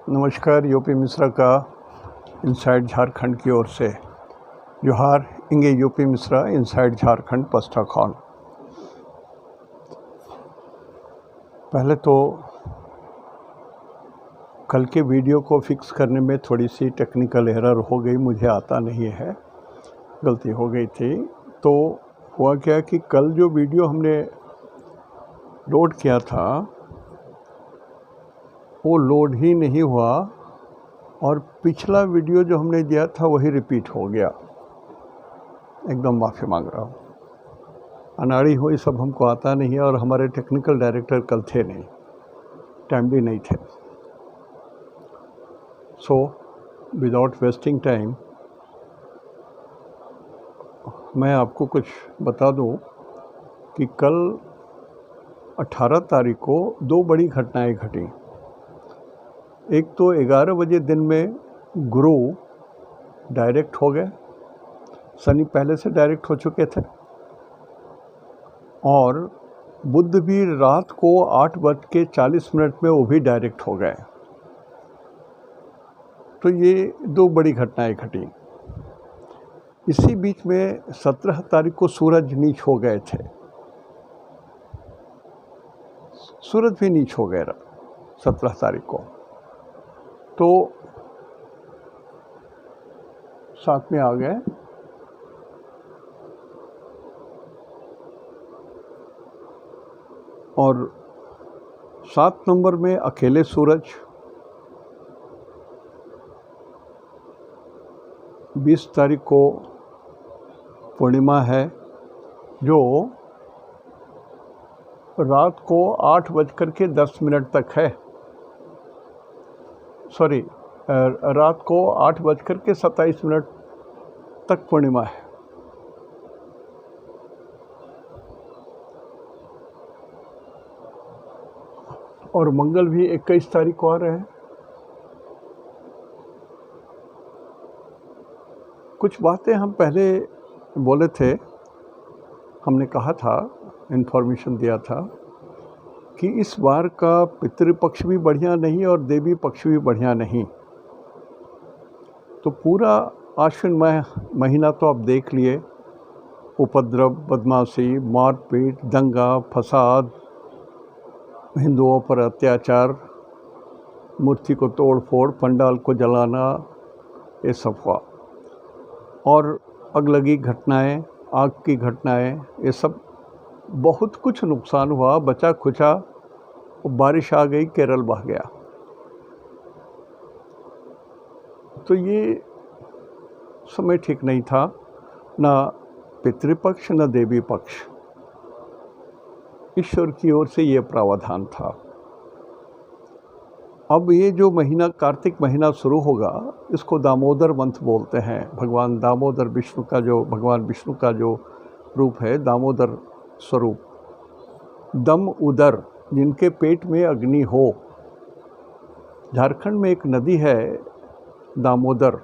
नमस्कार। यूपी मिश्रा का इनसाइड झारखंड की ओर से जोहार। इंगे यूपी मिश्रा इनसाइड झारखंड पस्टाखौन। पहले तो कल के वीडियो को फिक्स करने में थोड़ी सी टेक्निकल एरर हो गई, मुझे आता नहीं है, गलती हो गई थी। तो हुआ क्या कि कल जो वीडियो हमने लोड किया था वो लोड ही नहीं हुआ और पिछला वीडियो जो हमने दिया था वही रिपीट हो गया। एकदम माफ़ी मांग रहा हूँ, अनाड़ी हुई, सब हमको आता नहीं है और हमारे टेक्निकल डायरेक्टर कल थे नहीं, टाइमली नहीं थे। सो विदाउट वेस्टिंग टाइम मैं आपको कुछ बता दूं कि कल 18 तारीख को दो बड़ी घटनाएं घटी। एक तो 11 बजे दिन में गुरु डायरेक्ट हो गए, शनि पहले से डायरेक्ट हो चुके थे, और बुध भी रात को 8:40 में वो भी डायरेक्ट हो गए। तो ये दो बड़ी घटनाएं घटी। इसी बीच में 17 तारीख को सूरज नीच हो गए थे, सूरज भी नीच हो गए 17 तारीख को। तो साथ में आ गए और 7 नंबर में अकेले सूरज, 20 तारीख को पूर्णिमा है जो रात को 8:10 तक है। सॉरी, रात को 8:27 तक पूर्णिमा है। और मंगल भी 21 तारीख को आ रहे हैं। कुछ बातें हम पहले बोले थे, हमने कहा था, इन्फॉर्मेशन दिया था कि इस बार का पितृपक्ष भी बढ़िया नहीं और देवी पक्ष भी बढ़िया नहीं। तो पूरा आश्विन महीना तो आप देख लिए, उपद्रव, बदमाशी, मारपीट, दंगा फसाद, हिंदुओं पर अत्याचार, मूर्ति को तोड़ फोड़, पंडाल को जलाना, ये सब हुआ। और अगलगी घटनाएं, आग की घटनाएं, ये सब बहुत कुछ नुकसान हुआ, बचा खुचा। बारिश आ गई, केरल बह गया। तो ये समय ठीक नहीं था, ना पितृपक्ष न देवी पक्ष। ईश्वर की ओर से ये प्रावधान था। अब ये जो महीना, कार्तिक महीना शुरू होगा, इसको दामोदर मंथ बोलते हैं। भगवान दामोदर, भगवान विष्णु का जो रूप है, दामोदर स्वरूप। दम उदर, जिनके पेट में अग्नि हो। झारखंड में एक नदी है दामोदर,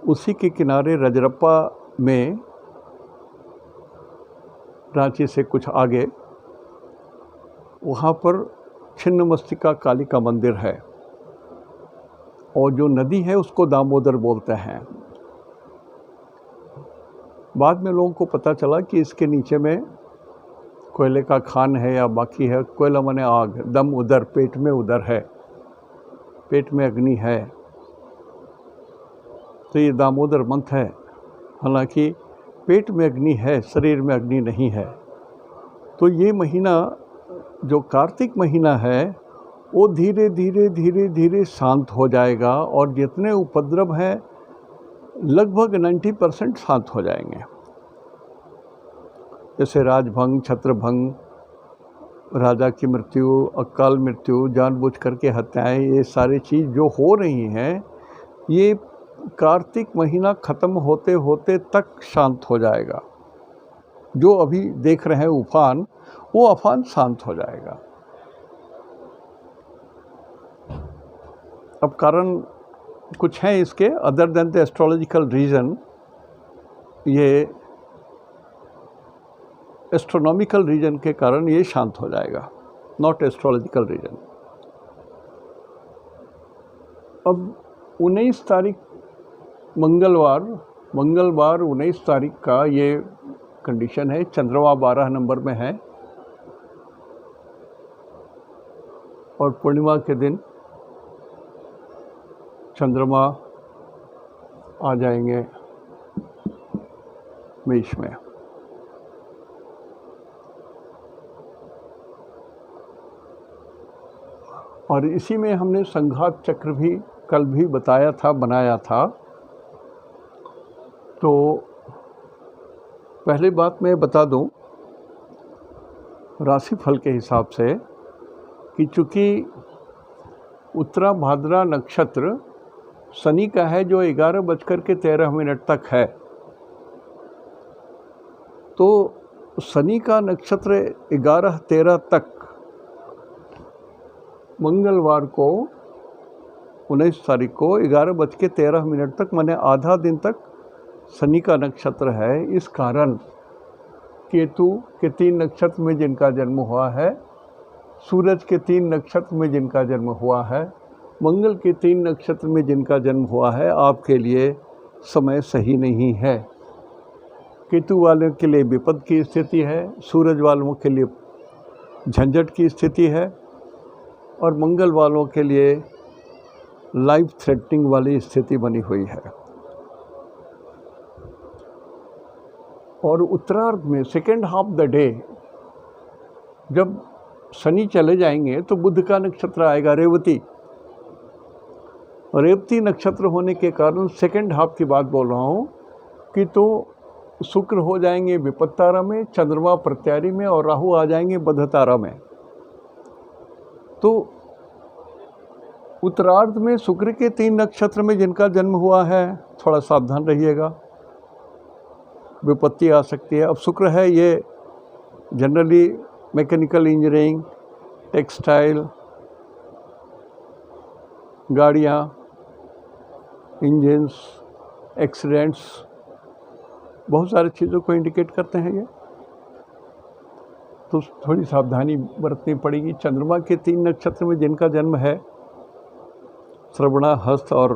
उसी के किनारे रजरप्पा में, रांची से कुछ आगे, वहाँ पर छिन्नमस्तिका काली का मंदिर है और जो नदी है उसको दामोदर बोलते हैं। बाद में लोगों को पता चला कि इसके नीचे में कोयले का खान है या बाकी है। कोयला माने आग, दम उदर, पेट में उदर है, पेट में अग्नि है। तो ये दामोदर मंथ है। हालांकि पेट में अग्नि है, शरीर में अग्नि नहीं है। तो ये महीना जो कार्तिक महीना है वो धीरे धीरे धीरे धीरे शांत हो जाएगा और जितने उपद्रव हैं लगभग 90% शांत हो जाएंगे। जैसे राजभंग, छत्रभंग, राजा की मृत्यु, अकाल मृत्यु, जानबूझ करके हत्याएं, ये सारी चीज़ जो हो रही हैं, ये कार्तिक महीना ख़त्म होते होते तक शांत हो जाएगा। जो अभी देख रहे हैं उफान, वो अफान शांत हो जाएगा। अब कारण कुछ हैं इसके, other than the astrological reason. ये एस्ट्रोनॉमिकल रीजन के कारण ये शांत हो जाएगा, नॉट एस्ट्रोलॉजिकल रीजन। अब 19 तारीख मंगलवार 19 तारीख का ये कंडीशन है। चंद्रमा 12 नंबर में है और पूर्णिमा के दिन चंद्रमा आ जाएंगे मेष में। और इसी में हमने संघात चक्र भी कल भी बनाया था। तो पहली बात मैं बता दूं राशिफल के हिसाब से कि चूँकि उत्तरा भाद्रा नक्षत्र शनि का है जो 11:13 तक है, तो शनि का नक्षत्र 11-13 तक मंगलवार को 19 तारीख को 11:13 तक, माने आधा दिन तक शनि का नक्षत्र है। इस कारण केतु के 3 नक्षत्र में जिनका जन्म हुआ है, सूरज के 3 नक्षत्र में जिनका जन्म हुआ है, मंगल के 3 नक्षत्र में जिनका जन्म हुआ है, आपके लिए समय सही नहीं है। केतु वालों के लिए विपद की स्थिति है, सूरज वालों के लिए झंझट की स्थिति है और मंगल वालों के लिए लाइफ थ्रेटनिंग वाली स्थिति बनी हुई है। और उत्तरार्ध में सेकेंड हाफ द डे जब शनि चले जाएंगे तो बुध का नक्षत्र आएगा रेवती। रेवती नक्षत्र होने के कारण सेकेंड हाफ की बात बोल रहा हूँ कि तो शुक्र हो जाएंगे विपद तारा में, चंद्रमा प्रत्यारी में और राहु आ जाएंगे बुध तारा में। तो उत्तरार्ध में शुक्र के 3 नक्षत्र में जिनका जन्म हुआ है, थोड़ा सावधान रहिएगा, विपत्ति आ सकती है। अब शुक्र है ये जनरली मैकेनिकल इंजीनियरिंग, टेक्सटाइल, गाड़ियाँ, इंजन्स, एक्सीडेंट्स, बहुत सारी चीज़ों को इंडिकेट करते हैं ये, तो थोड़ी सावधानी बरतनी पड़ेगी। चंद्रमा के 3 नक्षत्र में जिनका जन्म है, श्रवणा, हस्त और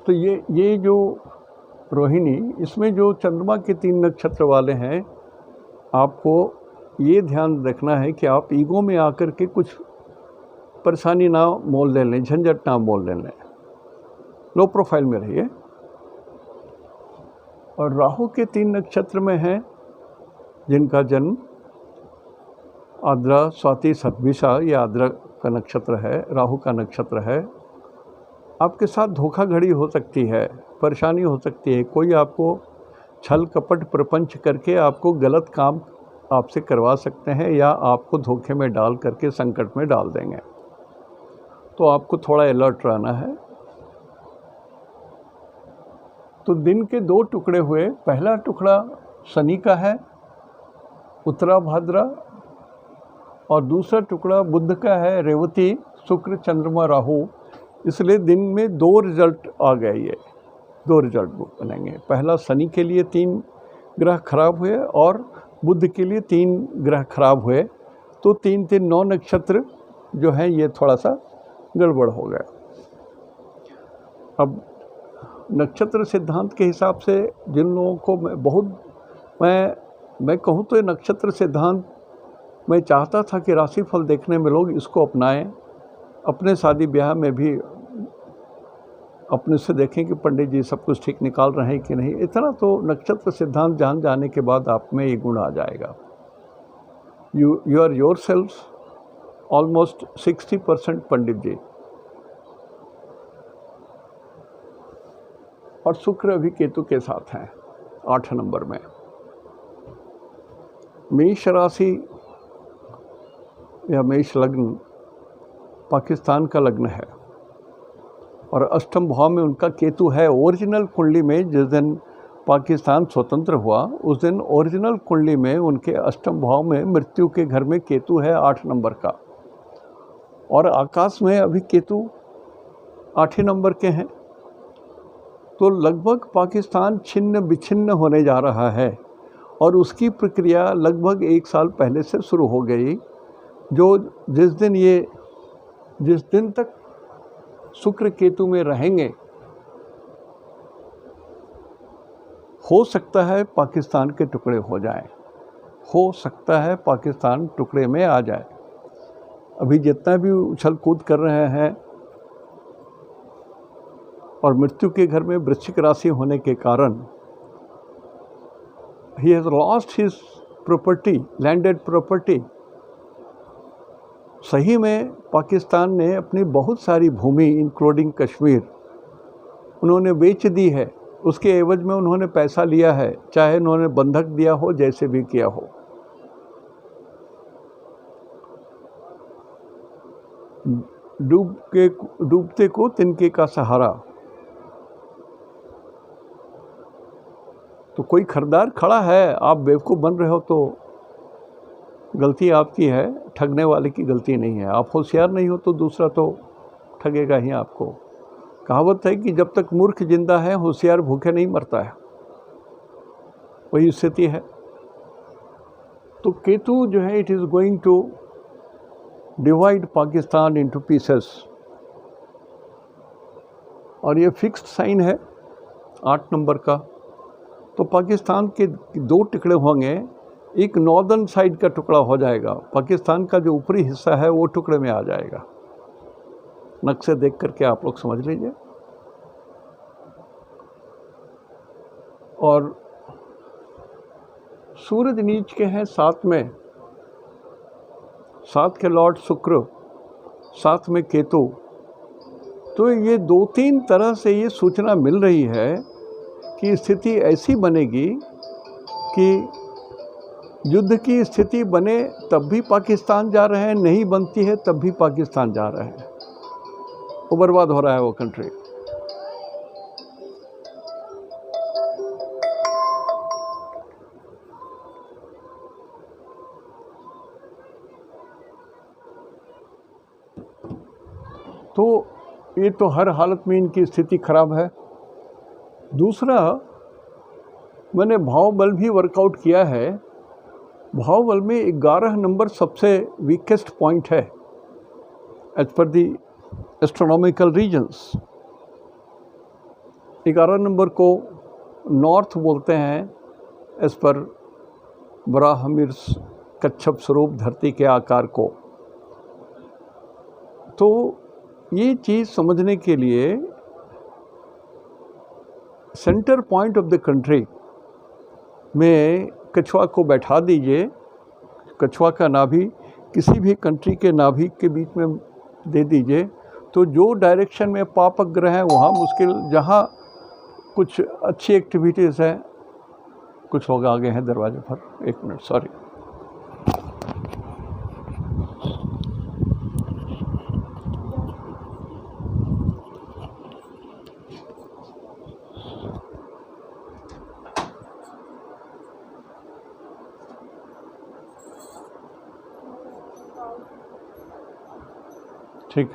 तो ये जो रोहिणी, इसमें जो चंद्रमा के 3 नक्षत्र वाले हैं, आपको ये ध्यान रखना है कि आप ईगो में आकर के कुछ परेशानी ना मोल ले लें, झंझट ना मोल ले लें, लो प्रोफाइल में रहिए। और राहु के 3 नक्षत्र में हैं जिनका जन्म आद्रा, स्वाति, शतभिषा, ये आद्रा का नक्षत्र है, राहु का नक्षत्र है। आपके साथ धोखाधड़ी हो सकती है, परेशानी हो सकती है, कोई आपको छल कपट प्रपंच करके आपको गलत काम आपसे करवा सकते हैं या आपको धोखे में डाल करके संकट में डाल देंगे, तो आपको थोड़ा अलर्ट रहना है। तो दिन के 2 टुकड़े हुए, पहला टुकड़ा शनि का है उत्तरा भाद्रा और दूसरा टुकड़ा बुध का है रेवती, शुक्र, चंद्रमा, राहु। इसलिए दिन में 2 रिजल्ट आ गए, ये 2 रिजल्ट बनेंगे। पहला शनि के लिए 3 ग्रह खराब हुए और बुध के लिए 3 ग्रह खराब हुए, तो 3-3 9 नक्षत्र जो हैं ये थोड़ा सा गड़बड़ हो गया। अब नक्षत्र सिद्धांत के हिसाब से जिन लोगों को मैं कहूँ तो ये नक्षत्र सिद्धांत मैं चाहता था कि राशिफल देखने में लोग इसको अपनाएं, अपने शादी ब्याह में भी अपने से देखें कि पंडित जी सब कुछ ठीक निकाल रहे हैं कि नहीं। इतना तो नक्षत्र सिद्धांत जान जाने के बाद आप में ये गुण आ जाएगा। You are yourself almost 60% Pandit ji. और शुक्र अभी केतु के साथ हैं 8 नंबर में। मेष राशि या मेष लग्न पाकिस्तान का लग्न है और अष्टम भाव में उनका केतु है। ओरिजिनल कुंडली में जिस दिन पाकिस्तान स्वतंत्र हुआ उस दिन ओरिजिनल कुंडली में उनके अष्टम भाव में मृत्यु के घर में केतु है 8 नंबर का, और आकाश में अभी केतु 8 नंबर के हैं। तो लगभग पाकिस्तान छिन्न विछिन्न होने जा रहा है और उसकी प्रक्रिया लगभग 1 साल पहले से शुरू हो गई। जो जिस दिन ये जिस दिन तक शुक्र केतु में रहेंगे, हो सकता है पाकिस्तान के टुकड़े हो जाएं, हो सकता है पाकिस्तान टुकड़े में आ जाए। अभी जितना भी उछल कूद कर रहे हैं और मृत्यु के घर में वृश्चिक राशि होने के कारण he has lost his property, landed property। सही में पाकिस्तान ने अपनी बहुत सारी भूमि इंक्लूडिंग कश्मीर उन्होंने बेच दी है। उसके एवज में उन्होंने पैसा लिया है, चाहे उन्होंने बंधक दिया हो, जैसे भी किया हो। डूबते को तिनके का सहारा। तो कोई खरीदार खड़ा है, आप बेवकूफ़ बन रहे हो तो गलती आपकी है, ठगने वाले की गलती नहीं है। आप होशियार नहीं हो तो दूसरा तो ठगेगा ही आपको। कहावत है कि जब तक मूर्ख जिंदा है, होशियार भूखे नहीं मरता है। वही स्थिति है। तो केतु जो है, it is going to divide Pakistan into pieces, और ये फिक्स्ड साइन है 8 नंबर का। तो पाकिस्तान के 2 टुकड़े होंगे। एक नॉर्दर्न साइड का टुकड़ा हो जाएगा, पाकिस्तान का जो ऊपरी हिस्सा है वो टुकड़े में आ जाएगा। नक्शे देख करके आप लोग समझ लीजिए। और सूरज नीच के हैं 7 में, 7 के लॉर्ड शुक्र, 7 में केतु। तो ये 2-3 तरह से ये सूचना मिल रही है कि स्थिति ऐसी बनेगी कि युद्ध की स्थिति बने तब भी पाकिस्तान जा रहे हैं, नहीं बनती है तब भी पाकिस्तान जा रहे हैं। वो बर्बाद हो रहा है वो कंट्री। तो ये तो हर हालत में इनकी स्थिति खराब है। दूसरा, मैंने भाव बल भी वर्कआउट किया है। भाव बल में 11 नंबर सबसे वीकेस्ट पॉइंट है एज पर दी एस्ट्रोनॉमिकल रीजन्स। 11 नंबर को नॉर्थ बोलते हैं एज पर ब्राह्मिर्स कच्छप स्वरूप धरती के आकार को। तो ये चीज़ समझने के लिए centre point of the country में कछुआ को बैठा दीजिए। कछुआ का नाभि किसी भी कंट्री के नाभि के बीच में दे दीजिए, तो जो डायरेक्शन में पापक ग्रह हैं वहाँ मुश्किल, जहाँ कुछ अच्छी एक्टिविटीज़ हैं। कुछ लोग आ गए हैं दरवाजे पर, 1 मिनट, सॉरी। ठीक।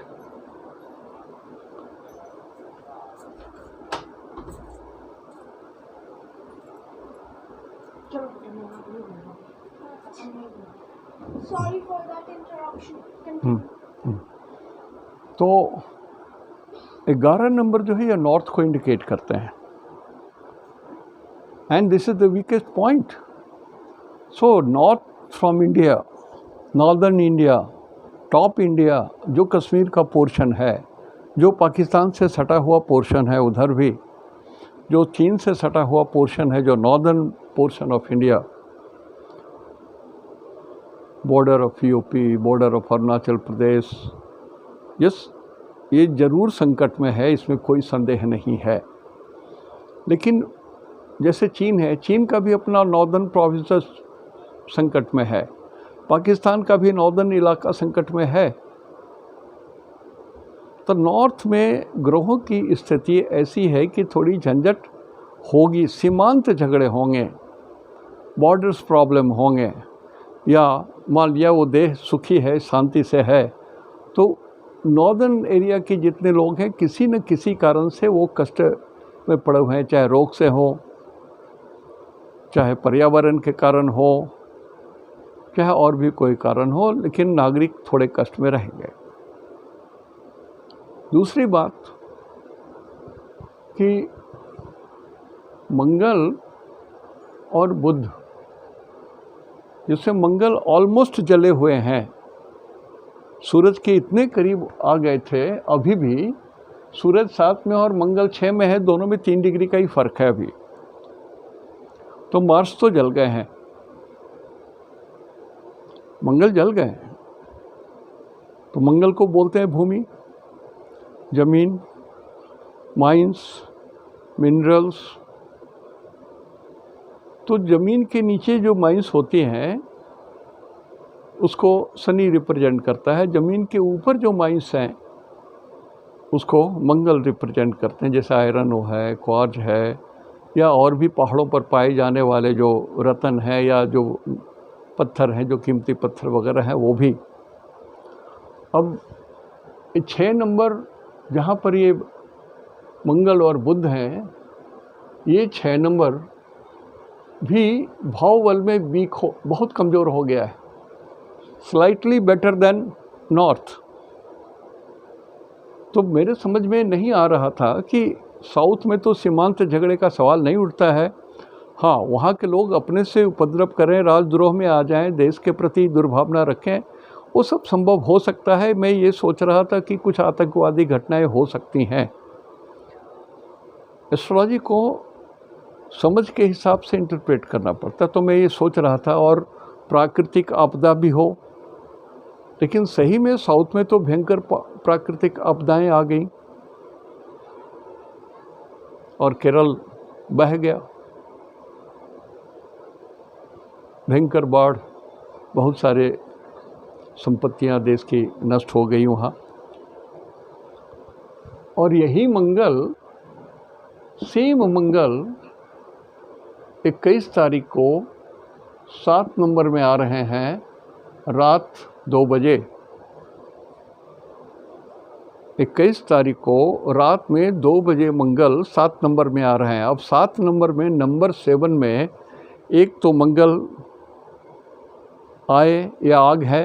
Sorry for that interruption. तो 11 नंबर जो है ये नॉर्थ को इंडिकेट करते हैं, and this is the weakest point. So north from India, northern India, top India, जो कश्मीर का पोर्शन है, जो पाकिस्तान से सटा हुआ पोर्शन है, उधर भी जो चीन से सटा हुआ पोर्शन है, जो northern portion of India, border of UP, border of Arunachal Pradesh, yes, ये ज़रूर संकट में है, इसमें कोई संदेह नहीं है। लेकिन जैसे चीन है, चीन का भी अपना नॉर्दर्न प्रोविंसेस संकट में है, पाकिस्तान का भी नॉर्दर्न इलाका संकट में है। तो नॉर्थ में ग्रहों की स्थिति ऐसी है कि थोड़ी झंझट होगी, सीमांत झगड़े होंगे, बॉर्डर्स प्रॉब्लम होंगे, या मान लिया वो देश सुखी है, शांति से है, तो नॉर्दर्न एरिया के जितने लोग हैं किसी न किसी कारण से वो कष्ट में पड़े हुए हैं, चाहे रोग से हो, चाहे पर्यावरण के कारण हो, चाहे और भी कोई कारण हो, लेकिन नागरिक थोड़े कष्ट में रहेंगे। दूसरी बात कि मंगल और बुध, जिससे मंगल ऑलमोस्ट जले हुए हैं, सूरज के इतने करीब आ गए थे, अभी भी सूरज 7 में और मंगल 6 में है, दोनों में 3 डिग्री का ही फर्क है अभी। तो मार्स तो जल गए हैं, मंगल जल गए हैं। तो मंगल को बोलते हैं भूमि, जमीन, माइंस, मिनरल्स। तो ज़मीन के नीचे जो माइंस होती हैं उसको शनि रिप्रेजेंट करता है, ज़मीन के ऊपर जो माइंस हैं उसको मंगल रिप्रेजेंट करते हैं, जैसे आयरन है, क्वार्ज है, या और भी पहाड़ों पर पाए जाने वाले जो रत्न हैं या जो पत्थर हैं, जो कीमती पत्थर वगैरह हैं, वो भी। अब 6 नंबर जहाँ पर ये मंगल और बुध हैं, ये 6 नंबर भी भाव बल में वीक हो, बहुत कमज़ोर हो गया है, स्लाइटली बेटर देन नॉर्थ। तो मेरे समझ में नहीं आ रहा था कि साउथ में तो सीमांत झगड़े का सवाल नहीं उठता है। हाँ, वहाँ के लोग अपने से उपद्रव करें, राजद्रोह में आ जाएं, देश के प्रति दुर्भावना रखें, वो सब संभव हो सकता है। मैं ये सोच रहा था कि कुछ आतंकवादी घटनाएं हो सकती हैं। एस्ट्रोलॉजी को समझ के हिसाब से इंटरप्रेट करना पड़ता, तो मैं ये सोच रहा था। और प्राकृतिक आपदा भी हो, लेकिन सही में साउथ में तो भयंकर प्राकृतिक आपदाएं आ गई और केरल बह गया, भयंकर बाढ़, बहुत सारे संपत्तियां देश की नष्ट हो गई वहाँ। और यही मंगल, सेम मंगल 21 तारीख को 7 नंबर में आ रहे हैं रात 2 बजे। 21 तारीख को रात में 2 बजे मंगल 7 नंबर में आ रहे हैं। अब 7 नंबर में नंबर 7 में एक तो मंगल आए या आग है,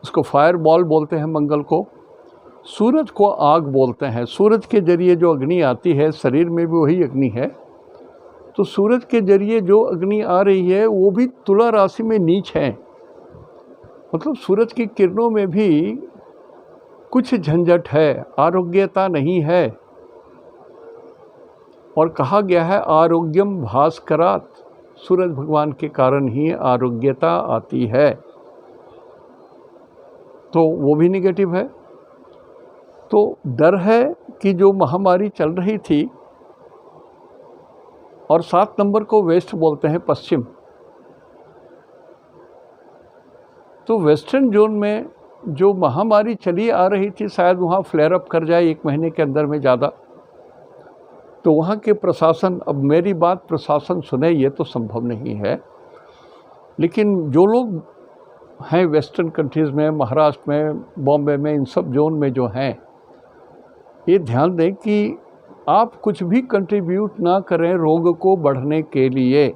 उसको फायर बॉल बोलते हैं मंगल को। सूरज को आग बोलते हैं। सूरज के जरिए जो अग्नि आती है, शरीर में भी वही अग्नि है। तो सूरज के जरिए जो अग्नि आ रही है वो भी तुला राशि में नीच है, मतलब सूरज की किरणों में भी कुछ झंझट है, आरोग्यता नहीं है। और कहा गया है आरोग्यम भास्करात्, सूरज भगवान के कारण ही आरोग्यता आती है। तो वो भी निगेटिव है। तो डर है कि जो महामारी चल रही थी, और 7 नंबर को वेस्ट बोलते हैं, पश्चिम। तो वेस्टर्न जोन में जो महामारी चली आ रही थी, शायद वहाँ फ्लेयर अप कर जाए 1 महीने के अंदर में ज़्यादा। तो वहाँ के प्रशासन, अब मेरी बात प्रशासन सुने ये तो संभव नहीं है, लेकिन जो लोग हैं वेस्टर्न कंट्रीज़ में, महाराष्ट्र में, बॉम्बे में, इन सब जोन में जो हैं, ये ध्यान दें कि आप कुछ भी कंट्रीब्यूट ना करें रोग को बढ़ने के लिए,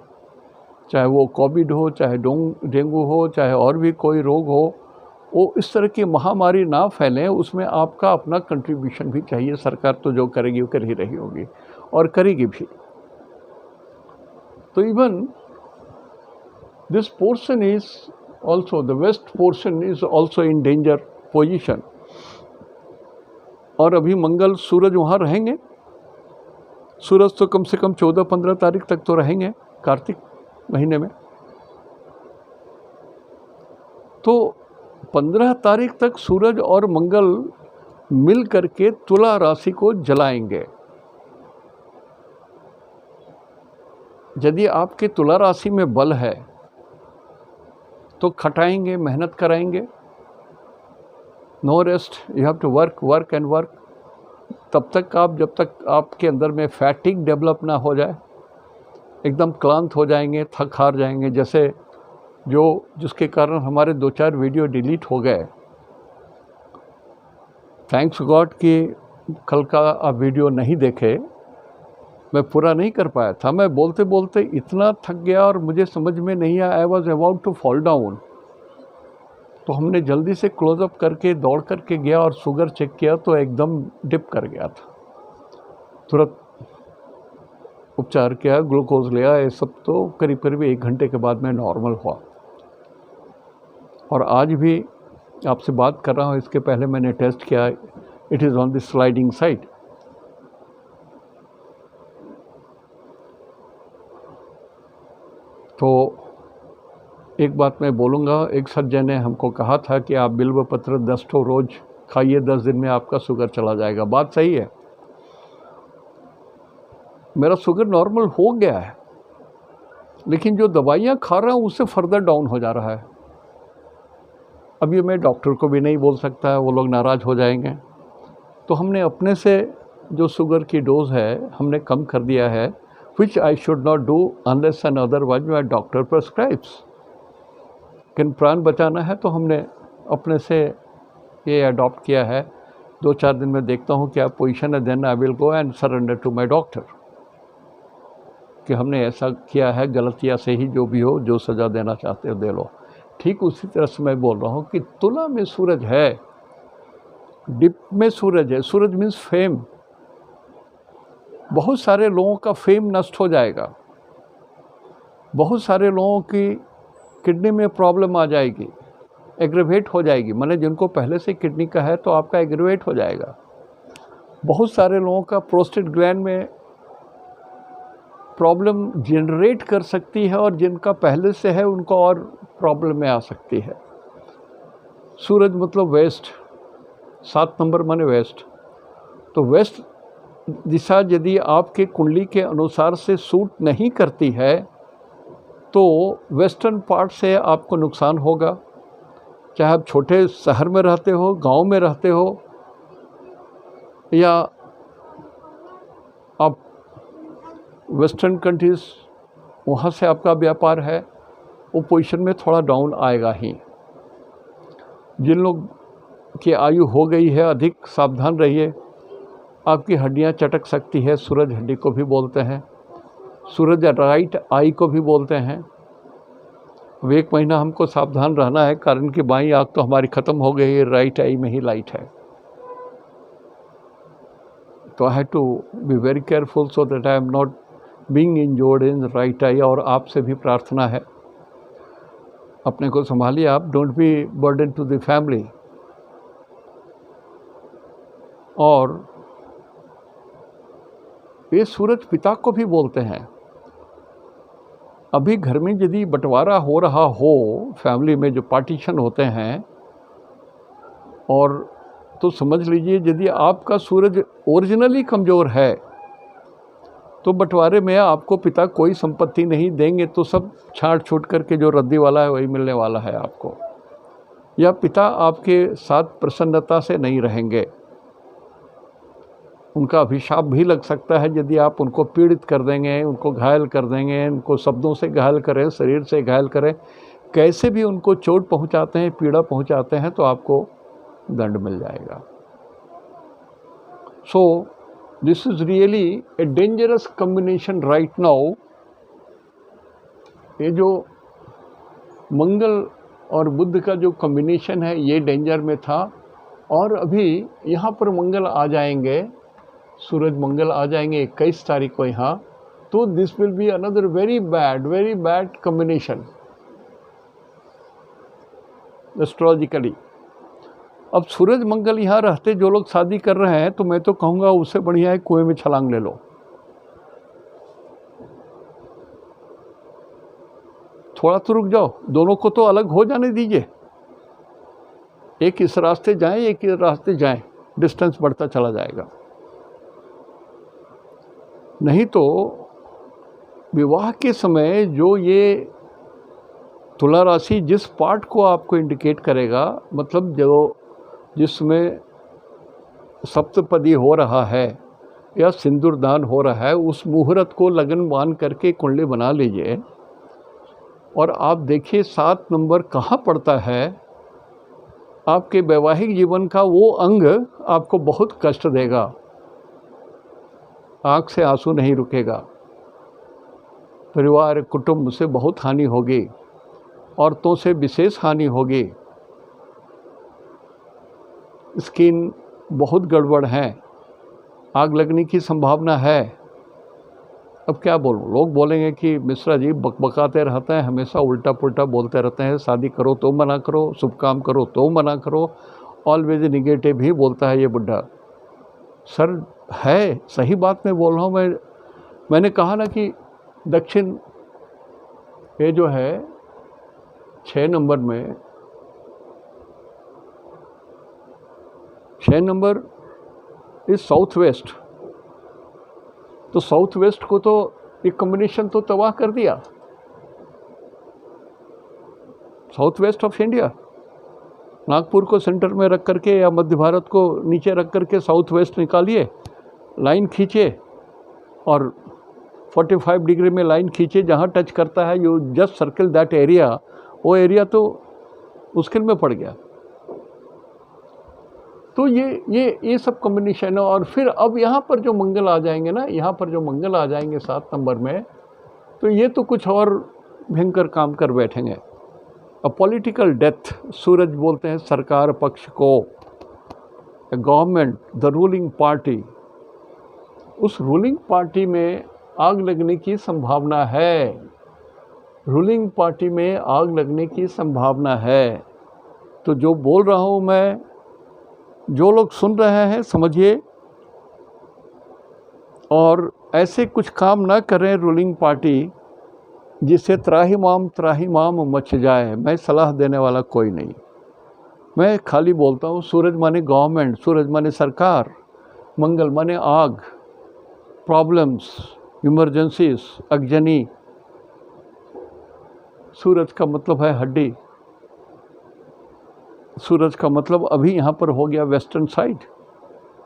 चाहे वो कोविड हो, चाहे डेंगू हो, चाहे और भी कोई रोग हो, वो इस तरह की महामारी ना फैलें, उसमें आपका अपना कंट्रीब्यूशन भी चाहिए। सरकार तो जो करेगी वो कर ही रही होगी और करेगी भी। तो even this portion is also, the west portion is also in danger position. और अभी मंगल, सूरज वहाँ रहेंगे। सूरज तो कम से कम 14-15 तारीख तक तो रहेंगे कार्तिक महीने में। तो 15 तारीख तक सूरज और मंगल मिल करके तुला राशि को जलाएंगे। यदि आपके तुला राशि में बल है तो खटाएंगे, मेहनत कराएंगे। No rest, you have to work, work and work. तब तक आप, जब तक आपके अंदर में फैटिग डेवलप ना हो जाए, एकदम क्लांत हो जाएंगे, थक हार जाएंगे। जैसे जिसके कारण हमारे 2-4 वीडियो डिलीट हो गए। थैंक्स गॉड कि कल का आप वीडियो नहीं देखे, मैं पूरा नहीं कर पाया था। मैं बोलते बोलते इतना थक गया और मुझे समझ में नहीं आया, I was about to fall down. तो हमने जल्दी से क्लोज़अप करके दौड़ करके गया और शुगर चेक किया तो एकदम डिप कर गया था। तुरंत उपचार किया, ग्लूकोज लिया, ये सब, तो करीब करीब 1 घंटे के बाद मैं नॉर्मल हुआ। और आज भी आपसे बात कर रहा हूँ, इसके पहले मैंने टेस्ट किया, it is on the sliding side. तो एक बात मैं बोलूँगा, एक सज्जन ने हमको कहा था कि आप बिल्व पत्र 10 ठो रोज़ खाइए, 10 दिन में आपका शुगर चला जाएगा। बात सही है, मेरा शुगर नॉर्मल हो गया है, लेकिन जो दवाइयाँ खा रहा हूँ उससे फर्दर डाउन हो जा रहा है। अब ये मैं डॉक्टर को भी नहीं बोल सकता है, वो लोग नाराज़ हो जाएंगे। तो हमने अपने से जो शुगर की डोज़ है हमने कम कर दिया है, which I should not do unless and otherwise my doctor prescribes. किन प्राण बचाना है तो हमने अपने से ये अडॉप्ट किया है। 2-4 दिन में देखता हूँ क्या पोजीशन है, then I will go and surrender to my doctor कि हमने ऐसा किया है, गलतियाँ से ही जो भी हो, जो सज़ा देना चाहते हो दे लो। ठीक उसी तरह से मैं बोल रहा हूँ कि तुला में सूरज है, डिप में सूरज है। सूरज मीन्स फेम। बहुत सारे लोगों का फेम नष्ट हो जाएगा, बहुत सारे लोगों की किडनी में प्रॉब्लम आ जाएगी, एग्रेवेट हो जाएगी। माने जिनको पहले से किडनी का है तो आपका एग्रेवेट हो जाएगा। बहुत सारे लोगों का प्रोस्टेट ग्लैंड में प्रॉब्लम जनरेट कर सकती है, और जिनका पहले से है उनको और प्रॉब्लम में आ सकती है। सूरज मतलब वेस्ट, 7 नंबर माने वेस्ट। तो वेस्ट दिशा यदि आपके कुंडली के अनुसार से सूट नहीं करती है तो वेस्टर्न पार्ट से आपको नुकसान होगा। चाहे आप छोटे शहर में रहते हो, गांव में रहते हो, या आप वेस्टर्न कंट्रीज़ वहाँ से आपका व्यापार है, वो पोजीशन में थोड़ा डाउन आएगा ही। जिन लोग की आयु हो गई है अधिक, सावधान रहिए, आपकी हड्डियाँ चटक सकती है। सूरज हड्डी को भी बोलते हैं, सूरज राइट आई को भी बोलते हैं। अब 1 महीना हमको सावधान रहना है, कारण कि बाईं आँख तो हमारी ख़त्म हो गई है, राइट आई में ही लाइट है। तो I have to be very careful so that I am not being injured in right eye. और आपसे भी प्रार्थना है, अपने को संभालिए आप, don't be burden to the family. और ये सूरज पिता को भी बोलते हैं। अभी घर में यदि बंटवारा हो रहा हो, फैमिली में जो पार्टीशन होते हैं, और तो समझ लीजिए यदि आपका सूरज ओरिजिनली कमज़ोर है तो बंटवारे में आपको पिता कोई संपत्ति नहीं देंगे, तो सब छांट छूट करके जो रद्दी वाला है वही मिलने वाला है आपको। या पिता आपके साथ प्रसन्नता से नहीं रहेंगे, उनका अभिशाप भी लग सकता है यदि आप उनको पीड़ित कर देंगे, उनको घायल कर देंगे, उनको शब्दों से घायल करें, शरीर से घायल करें, कैसे भी उनको चोट पहुंचाते हैं, पीड़ा पहुंचाते हैं, तो आपको दंड मिल जाएगा। So this is really a dangerous combination right now. ये जो मंगल और बुध का जो कॉम्बिनेशन है ये डेंजर में था, और अभी यहाँ पर मंगल आ जाएंगे, सूरज मंगल आ जाएंगे 21 तारीख को यहाँ, तो this will be another very bad combination astrologically. अब सूरज मंगल यहाँ रहते जो लोग शादी कर रहे हैं, तो मैं तो कहूँगा उससे बढ़िया है कुएं में छलांग ले लो। थोड़ा तो रुक जाओ, दोनों को तो अलग हो जाने दीजिए। एक इस रास्ते जाएं, एक इस रास्ते जाएं, डिस्टेंस बढ़ता चला जाएगा। नहीं तो विवाह के समय जो ये तुला राशि जिस पार्ट को आपको इंडिकेट करेगा, मतलब जो जिसमें सप्तपदी हो रहा है या सिंदूरदान हो रहा है, उस मुहूर्त को लगन मान करके कुंडली बना लीजिए। और आप देखिए 7 नंबर कहाँ पड़ता है, आपके वैवाहिक जीवन का वो अंग आपको बहुत कष्ट देगा, आँख से आंसू नहीं रुकेगा, परिवार कुटुंब से बहुत हानि होगी, औरतों से विशेष हानि होगी, स्किन बहुत गड़बड़ है, आग लगने की संभावना है। अब क्या बोलूँ, लोग बोलेंगे कि मिश्रा जी बकबकाते रहते हैं, हमेशा उल्टा पुल्टा बोलते रहते हैं, शादी करो तो मना करो, शुभ काम करो तो मना करो, ऑलवेज निगेटिव ही बोलता है ये बुढ़ा। सर है, सही बात मैं बोल रहा हूँ। मैंने कहा ना कि दक्षिण, ये जो है 6 नंबर में, 6 नंबर इज साउथ वेस्ट। तो साउथ वेस्ट को तो एक कॉम्बिनेशन तो तबाह कर दिया, south west of India. Nagpur को सेंटर में रख करके या मध्य भारत को नीचे रख करके साउथ वेस्ट निकालिए, लाइन खींचे और 45 डिग्री में लाइन खींचे, जहाँ टच करता है you just circle that area, वो एरिया तो मुश्किल में पड़ गया। तो ये सब कॉम्बिनेशन है। और फिर अब यहाँ पर जो मंगल आ जाएंगे ना, यहाँ पर जो मंगल आ जाएंगे 7 नंबर में, तो ये तो कुछ और भयंकर काम कर बैठेंगे। अ पॉलिटिकल डेथ, सूरज बोलते हैं सरकार पक्ष को, गवर्नमेंट, द रूलिंग पार्टी, उस रूलिंग पार्टी में आग लगने की संभावना है, रूलिंग पार्टी में आग लगने की संभावना है। तो जो बोल रहा हूँ मैं, जो लोग सुन रहे हैं समझिए, और ऐसे कुछ काम ना करें रूलिंग पार्टी जिससे त्राहिमाम मच जाए। मैं सलाह देने वाला कोई नहीं, मैं खाली बोलता हूँ। सूरज माने गवर्नमेंट, सूरज माने सरकार, मंगल माने आग, प्रॉब्लम्स, इमरजेंसीज, अगजनी। सूरज का मतलब है हड्डी, सूरज का मतलब अभी यहाँ पर हो गया वेस्टर्न साइड,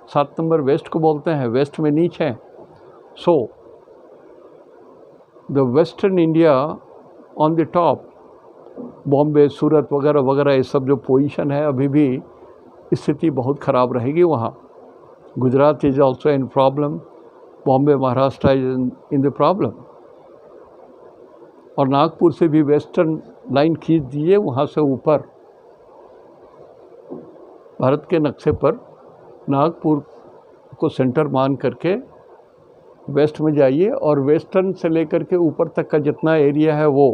7 नंबर वेस्ट को बोलते हैं, वेस्ट में नीच है। So the western India on the top, Bombay, Surat वगैरह वगैरह, ये सब जो पोजीशन है, अभी भी स्थिति बहुत ख़राब रहेगी वहाँ। Gujarat is also in problem, Bombay, Maharashtra is in the problem. और नागपुर से भी वेस्टर्न लाइन खींच दीजिए, वहाँ से ऊपर भारत के नक्शे पर नागपुर को सेंटर मान करके वेस्ट में जाइए, और वेस्टर्न से लेकर के ऊपर तक का जितना एरिया है वो।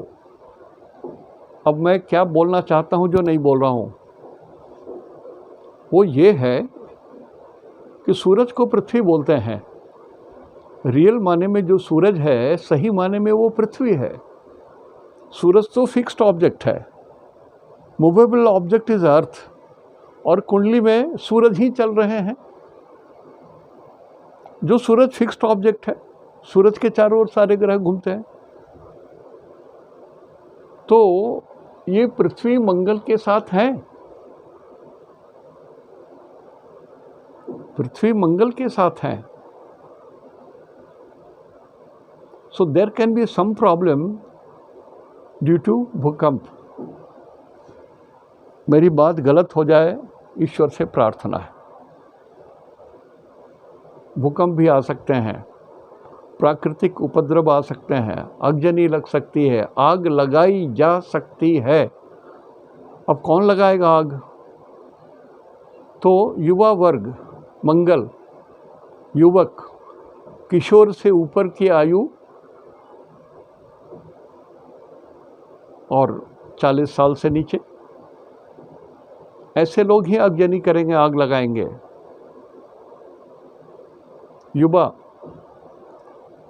अब मैं क्या बोलना चाहता हूँ जो नहीं बोल रहा हूँ, वो ये है कि सूरज को पृथ्वी बोलते हैं। रियल माने में जो सूरज है, सही माने में वो पृथ्वी है। सूरज तो फिक्स्ड ऑब्जेक्ट है, मूवेबल ऑब्जेक्ट इज अर्थ, और कुंडली में सूरज ही चल रहे हैं। जो सूरज फिक्स्ड ऑब्जेक्ट है, सूरज के चारों ओर सारे ग्रह घूमते हैं। तो ये पृथ्वी मंगल के साथ है, पृथ्वी मंगल के साथ है। So there can be some problem due to भूकंप। मेरी बात गलत हो जाए, ईश्वर से प्रार्थना है। भूकंप भी आ सकते हैं, प्राकृतिक उपद्रव आ सकते हैं, अग्नि लग सकती है, आग लगाई जा सकती है। अब कौन लगाएगा आग? तो युवा वर्ग, मंगल, युवक, किशोर से ऊपर की आयु और 40 साल से नीचे, ऐसे लोग ही अग्नि करेंगे, आग लगाएंगे। युवा,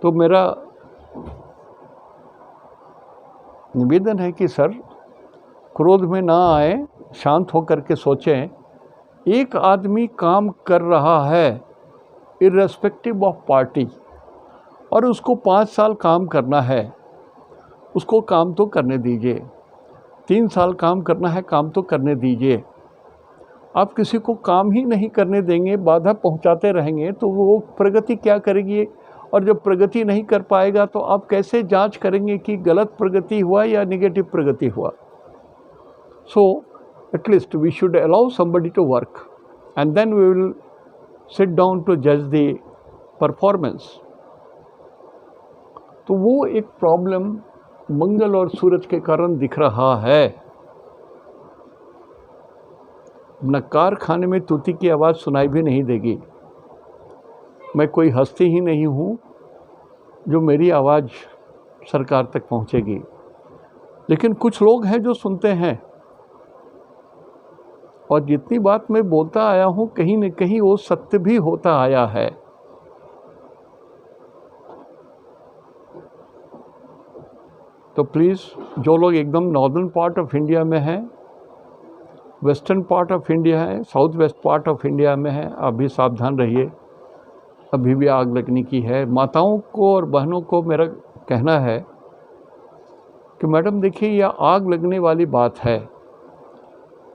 तो मेरा निवेदन है कि सर क्रोध में ना आए, शांत होकर के सोचें। एक आदमी काम कर रहा है इर्रेस्पेक्टिव ऑफ पार्टी, और उसको 5 साल काम करना है, उसको काम तो करने दीजिए। 3 साल काम करना है, काम तो करने दीजिए। आप किसी को काम ही नहीं करने देंगे, बाधा पहुंचाते रहेंगे, तो वो प्रगति क्या करेगी? और जब प्रगति नहीं कर पाएगा तो आप कैसे जांच करेंगे कि गलत प्रगति हुआ या नेगेटिव प्रगति हुआ? So at least we should allow somebody to work and then we will sit down to जज द परफॉर्मेंस। तो वो एक प्रॉब्लम मंगल और सूरज के कारण दिख रहा है। न कारखाने में तूती की आवाज़ सुनाई भी नहीं देगी। मैं कोई हस्ती ही नहीं हूँ जो मेरी आवाज़ सरकार तक पहुँचेगी, लेकिन कुछ लोग हैं जो सुनते हैं। और जितनी बात मैं बोलता आया हूँ कहीं न कहीं वो सत्य भी होता आया है। तो प्लीज़ जो लोग एकदम नॉर्दर्न पार्ट ऑफ इंडिया में हैं, वेस्टर्न पार्ट ऑफ इंडिया है, south west part of India में है, आप भी सावधान रहिए। अभी भी आग लगने की है। माताओं को और बहनों को मेरा कहना है कि मैडम देखिए, यह आग लगने वाली बात है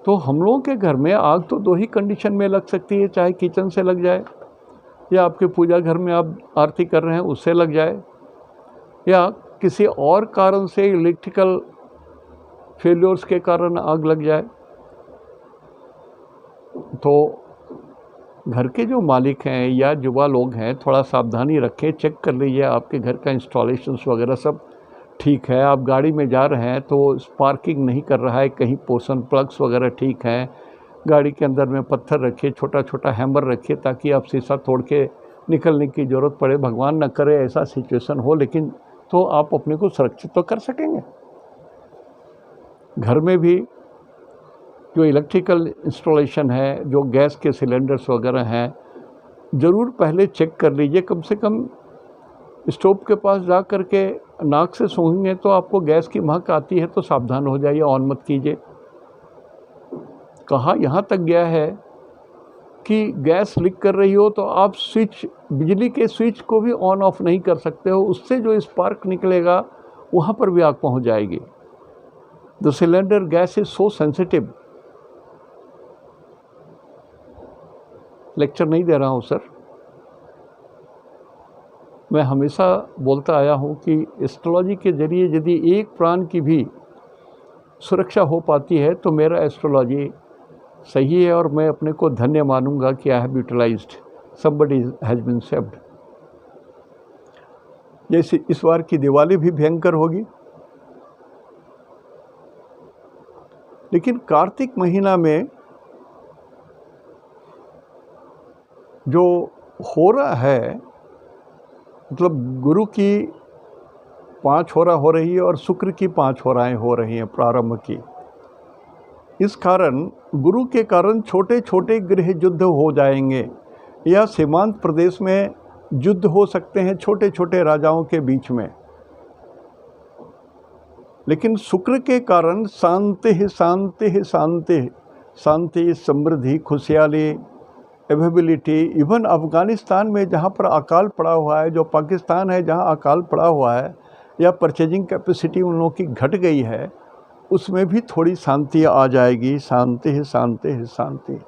तो हम लोगों के घर में आग तो दो ही कंडीशन में लग सकती है, चाहे किचन से लग जाए, या आपके पूजा घर में आप आरती कर रहे हैं उससे लग जाए, या किसी और कारण से इलेक्ट्रिकल फेल्योर्स के कारण आग लग जाए। तो घर के जो मालिक हैं या युवा लोग हैं, थोड़ा सावधानी रखें, चेक कर लीजिए आपके घर का इंस्टॉलेशंस वगैरह सब ठीक है। आप गाड़ी में जा रहे हैं तो स्पार्किंग नहीं कर रहा है, कहीं पोर्शन प्लग्स वगैरह ठीक हैं। गाड़ी के अंदर में पत्थर रखिए, छोटा छोटा हैमर रखिए ताकि आप शीशा तोड़ के निकलने की ज़रूरत पड़े। भगवान न करे ऐसा सिचुएशन हो, लेकिन तो आप अपने को सुरक्षित तो कर सकेंगे। घर में भी जो इलेक्ट्रिकल इंस्टॉलेशन है, जो गैस के सिलेंडर्स वगैरह हैं, ज़रूर पहले चेक कर लीजिए। कम से कम स्टोव के पास जा कर के नाक से सूंघेंगे तो आपको गैस की महक आती है, तो सावधान हो जाइए, ऑन मत कीजिए। कहा यहाँ तक गया है कि गैस लीक कर रही हो तो आप बिजली के स्विच को भी ऑन ऑफ नहीं कर सकते हो, उससे जो स्पार्क निकलेगा वहाँ पर भी आग पहुँच जाएगी। The cylinder gas is so sensitive. Lecture नहीं दे रहा हूँ सर, मैं हमेशा बोलता आया हूँ कि एस्ट्रोलॉजी के जरिए यदि एक प्राण की भी सुरक्षा हो पाती है तो मेरा एस्ट्रोलॉजी सही है, और मैं अपने को धन्य मानूंगा कि I have utilized, somebody has been saved. जैसे इस बार की दिवाली भी भयंकर होगी, लेकिन कार्तिक महीना में जो हो रहा है, मतलब गुरु की 5 होरा हो रही है और शुक्र की 5 होराएं हो रही हैं प्रारंभ की। इस कारण गुरु के कारण छोटे छोटे गृह युद्ध हो जाएंगे, या सीमांत प्रदेश में युद्ध हो सकते हैं छोटे छोटे राजाओं के बीच में। लेकिन शुक्र के कारण शांति शांति शांति शांति, समृद्धि, खुशहाली, एवेबिलिटी। इवन अफ़गानिस्तान में जहाँ पर अकाल पड़ा हुआ है, जो पाकिस्तान है जहाँ अकाल पड़ा हुआ है, या परचेजिंग कैपेसिटी उन लोगों की घट गई है, उसमें भी थोड़ी शांति आ जाएगी। शांति शांति शांति।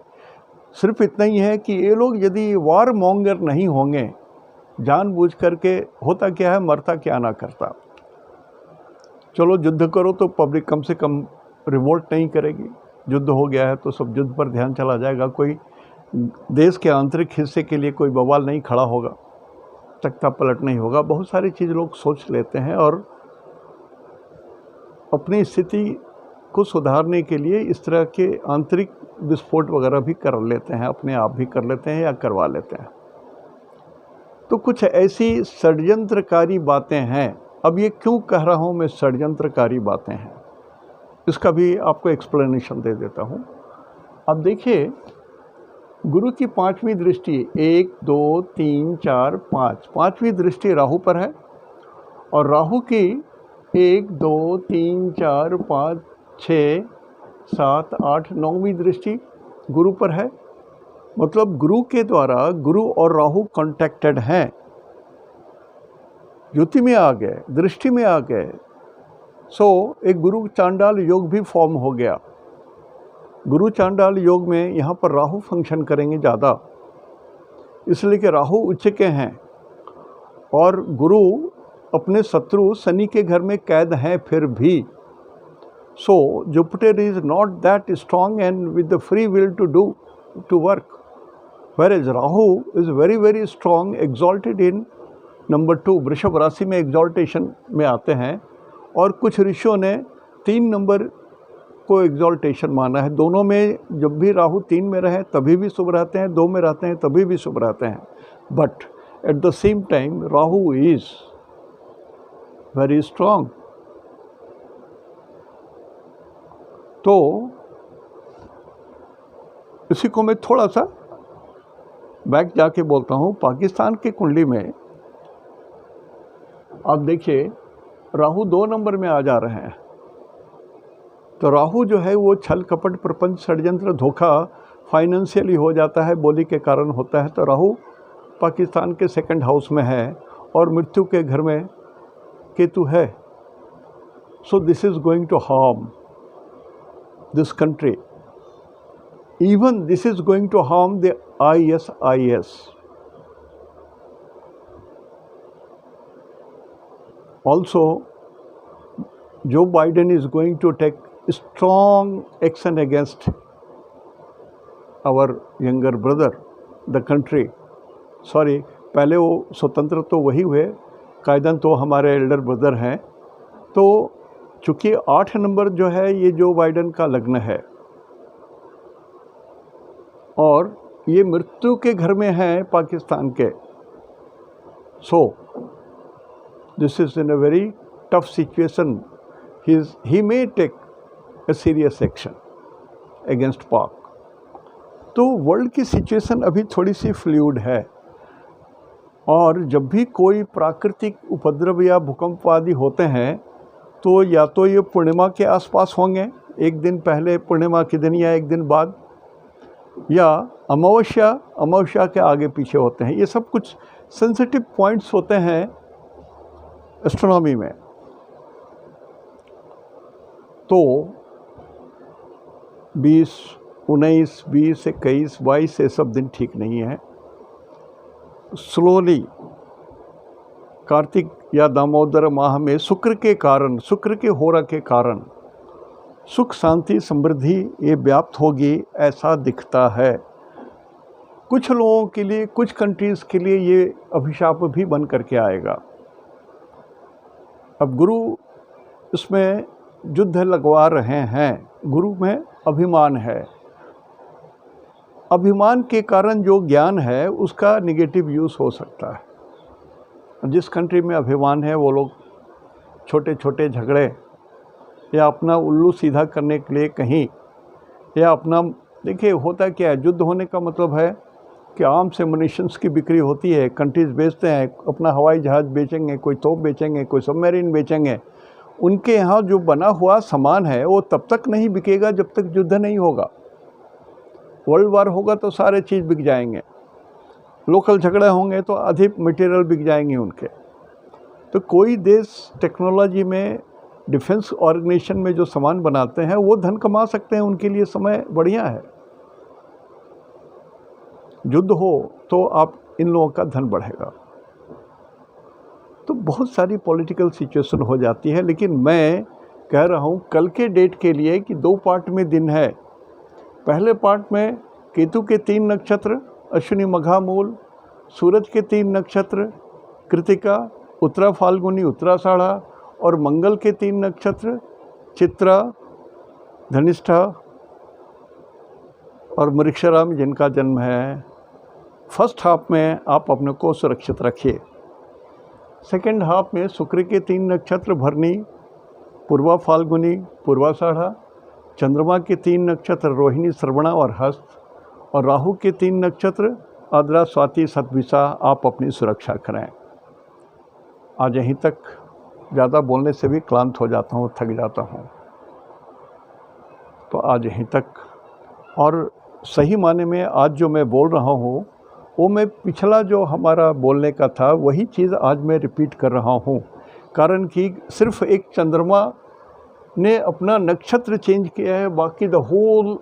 सिर्फ इतना ही है कि ये लोग यदि वार मॉन्गर नहीं होंगे, जानबूझ करके, होता क्या है मरता क्या ना करता। चलो युद्ध करो तो पब्लिक कम से कम रिवोल्ट नहीं करेगी। युद्ध हो गया है तो सब युद्ध पर ध्यान चला जाएगा, कोई देश के आंतरिक हिस्से के लिए कोई बवाल नहीं खड़ा होगा, तख्ता पलट नहीं होगा। बहुत सारी चीज़ लोग सोच लेते हैं और अपनी स्थिति को सुधारने के लिए इस तरह के आंतरिक विस्फोट वगैरह भी कर लेते हैं, अपने आप भी कर लेते हैं या करवा लेते हैं। तो कुछ ऐसी षड्यंत्रकारी बातें हैं। अब ये क्यों कह रहा हूँ मैं षड्यंत्रकारी बातें हैं, इसका भी आपको एक्सप्लेनेशन दे देता हूँ। अब देखिए, गुरु की 5वीं दृष्टि 1 2 3 4 5, 5वीं दृष्टि राहु पर है, और राहु की 1 2 3 4 5 6 7 8 9वीं दृष्टि गुरु पर है। मतलब गुरु के द्वारा गुरु और राहु कॉन्टैक्टेड हैं, युति में आ गए, दृष्टि में आ गए। सो एक गुरु चांडाल योग भी फॉर्म हो गया। गुरु चांडाल योग में यहाँ पर राहु फंक्शन करेंगे ज़्यादा, इसलिए कि राहु उच्च के हैं और गुरु अपने शत्रु शनि के घर में कैद हैं फिर भी। So Jupiter is not that strong and with the free will to work, whereas Rahu is very very strong, exalted in number 2, वृषभ राशि में एग्जॉल्टेशन में आते हैं। और कुछ ऋषियों ने 3 नंबर को एग्जॉल्टेशन माना है। दोनों में जब भी राहु 3 में रहे तभी भी शुभ रहते हैं, 2 में रहते हैं तभी भी शुभ रहते हैं। But at the same time Rahu is very strong. तो इसी को मैं थोड़ा सा बैक जाके बोलता हूँ। पाकिस्तान की कुंडली में आप देखिए राहु 2 नंबर में आ जा रहे हैं। तो राहु जो है वो छल कपट प्रपंच षड्यंत्र धोखा फाइनेंशियली हो जाता है, बोली के कारण होता है। तो राहु पाकिस्तान के 2nd हाउस में है और मृत्यु के घर में केतु है। So this is going to harm this country. Even this is going to harm the ISIS। Also, Joe Biden is going to take strong action against our younger brother, the country. Sorry, पहले वो स्वतंत्र तो वही हुए, कायदन तो हमारे Elder brother हैं। तो चूँकि 8 नंबर जो है ये जो बाइडन का लग्न है और ये मृत्यु के घर में है पाकिस्तान के। सो this is in a very tough situation. He may take a serious action against Pak. तो वर्ल्ड की सिचुएशन अभी थोड़ी सी फ्लूइड है और जब भी कोई प्राकृतिक उपद्रव या भूकंप आदि होते हैं तो या तो ये पूर्णिमा के आसपास होंगे, एक दिन पहले पूर्णिमा के दिन या एक दिन बाद, या अमावस्या के आगे पीछे होते हैं। ये सब कुछ सेंसिटिव पॉइंट्स होते हैं एस्ट्रोनॉमी में। तो 20, 19, 20, 21, 22 ये सब दिन ठीक नहीं है। स्लोली कार्तिक या दामोदर माह में शुक्र के होरा के कारण सुख शांति समृद्धि ये व्याप्त होगी, ऐसा दिखता है। कुछ लोगों के लिए, कुछ कंट्रीज़ के लिए ये अभिशाप भी बन करके आएगा। अब गुरु इसमें युद्ध लगवा रहे हैं। गुरु में अभिमान है। अभिमान के कारण जो ज्ञान है उसका नेगेटिव यूज़ हो सकता है। जिस कंट्री में अभिमान है वो लोग छोटे छोटे झगड़े या अपना उल्लू सीधा करने के लिए कहीं, या अपना, देखिए होता क्या है, युद्ध होने का मतलब है कि आर्म्स एमुनिशंस की बिक्री होती है। कंट्रीज़ बेचते हैं, अपना हवाई जहाज़ बेचेंगे, कोई तोप बेचेंगे, कोई सबमरीन बेचेंगे। उनके यहाँ जो बना हुआ सामान है वो तब तक नहीं बिकेगा जब तक युद्ध नहीं होगा। वर्ल्ड वार होगा तो सारे चीज़ बिक जाएंगे। लोकल झगड़े होंगे तो अधिक मटेरियल बिक जाएंगे उनके। तो कोई देश टेक्नोलॉजी में, डिफेंस ऑर्गेनाइजेशन में जो सामान बनाते हैं वो धन कमा सकते हैं, उनके लिए समय बढ़िया है। युद्ध हो तो आप इन लोगों का धन बढ़ेगा। तो बहुत सारी पॉलिटिकल सिचुएशन हो जाती है। लेकिन मैं कह रहा हूँ कल के डेट के लिए कि 2 पार्ट में दिन है। पहले पार्ट में केतु के 3 नक्षत्र अश्विनी मघा मूल, सूरज के 3 नक्षत्र कृतिका उत्तरा फाल्गुनी उत्तराषाढ़ा, और मंगल के 3 नक्षत्र चित्रा धनिष्ठा और मृगशिरा में जिनका जन्म है। फर्स्ट हाफ में आप अपने को सुरक्षित रखिए। सेकेंड हाफ में शुक्र के 3 नक्षत्र भरनी पूर्वा फाल्गुनी पूर्वाषाढ़ा, चंद्रमा के 3 नक्षत्र रोहिणी श्रवणा और हस्त, और राहु के 3 नक्षत्र आद्रा स्वाति शतभिषा। आप अपनी सुरक्षा करें। आज यहीं तक, ज़्यादा बोलने से भी क्लांत हो जाता हूँ, थक जाता हूँ। तो आज यहीं तक। और सही माने में आज जो मैं बोल रहा हूँ वो मैं पिछला जो हमारा बोलने का था वही चीज़ आज मैं रिपीट कर रहा हूँ। कारण कि सिर्फ एक चंद्रमा ने अपना नक्षत्र चेंज किया है, बाकी the whole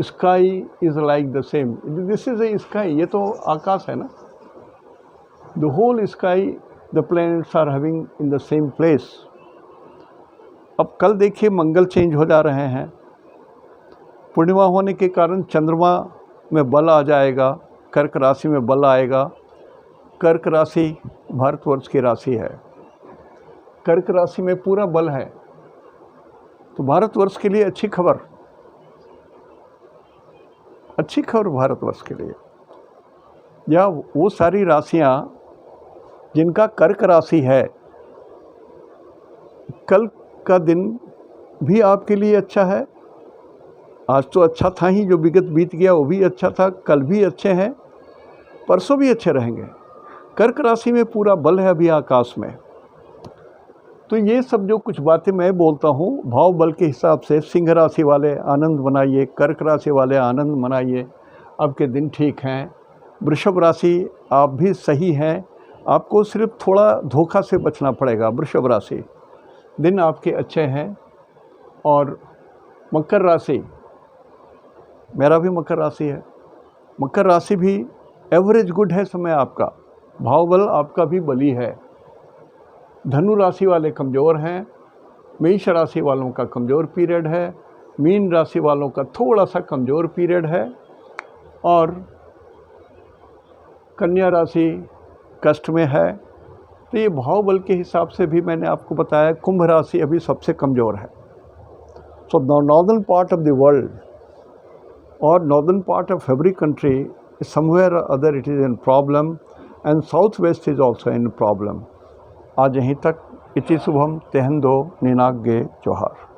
sky is like the same. This is a sky, ये तो आकाश है ना। The whole sky, the planets are having in the same place. अब कल देखिए मंगल चेंज हो जा रहे हैं। पूर्णिमा होने के कारण चंद्रमा में बल आ जाएगा, कर्क राशि में बल आएगा। कर्क राशि भारतवर्ष की राशि है। कर्क राशि में पूरा बल है। तो भारतवर्ष के लिए अच्छी खबर भारतवर्ष के लिए। या वो सारी राशियां जिनका कर्क राशि है, कल का दिन भी आपके लिए अच्छा है। आज तो अच्छा था ही, जो विगत बीत गया वो भी अच्छा था, कल भी अच्छे हैं, परसों भी अच्छे रहेंगे। कर्क राशि में पूरा बल है अभी आकाश में। तो ये सब जो कुछ बातें मैं बोलता हूँ भाव बल के हिसाब से, सिंह राशि वाले आनंद मनाइए, कर्क राशि वाले आनंद मनाइए, आपके दिन ठीक हैं। वृषभ राशि आप भी सही हैं, आपको सिर्फ थोड़ा धोखा से बचना पड़ेगा। वृषभ राशि दिन आपके अच्छे हैं। और मकर राशि, मेरा भी मकर राशि है, मकर राशि भी एवरेज गुड है समय आपका, भाव बल आपका भी बली है। धनु राशि वाले कमज़ोर हैं, मेष राशि वालों का कमज़ोर पीरियड है, मीन राशि वालों का थोड़ा सा कमज़ोर पीरियड है, और कन्या राशि कष्ट में है। तो ये भाव बल के हिसाब से भी मैंने आपको बताया। कुंभ राशि अभी सबसे कमज़ोर है। So northern part of the world और northern part of every country, somewhere other it is in problem, and south west is also in problem. आज यहीं तक। इति शुभम तेहंदो निनाग्गे जोहार।